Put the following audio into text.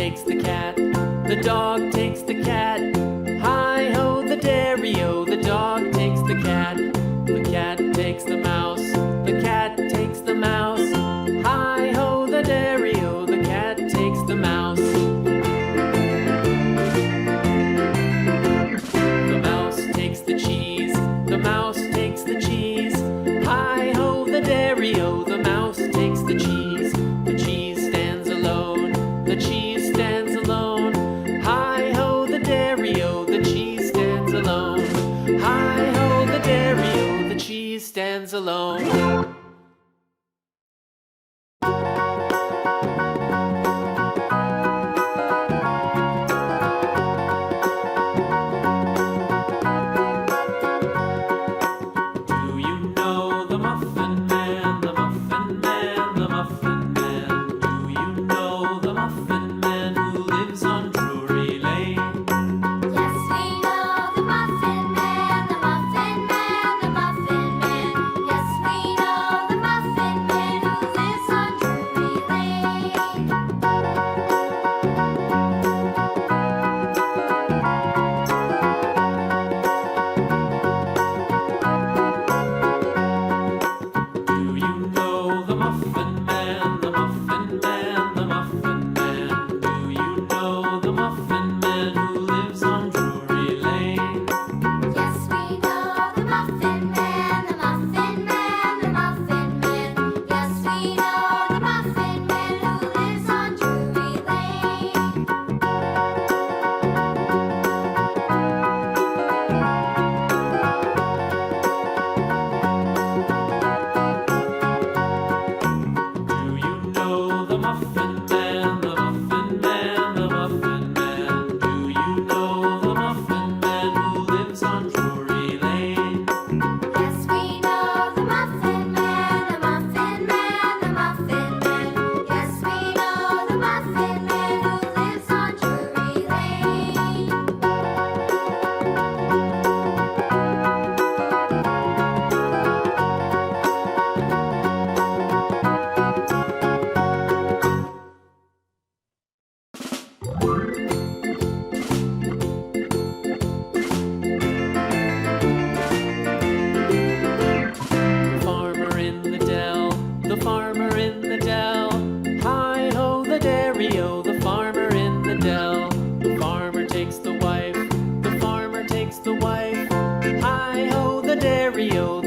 takes the cat, the dog takes the cat. Hi-ho, the dairy-o, the dog takes the cat takes the mouse, the cat takes the mouse. Hi-ho, the dairy-o, the cat takes the mouse. The mouse takes the cheese, the mouse takes the cheese. Hi-ho, the dairy-o, the mouse takes the cheese. The cheese stands alone, the cheese stands alone. Hi-ho, the dairy-o, the cheese stands alone. Hi-ho, the dairy-o, the cheese stands alone. The farmer takes the wife. Hi-ho, the dairy-o,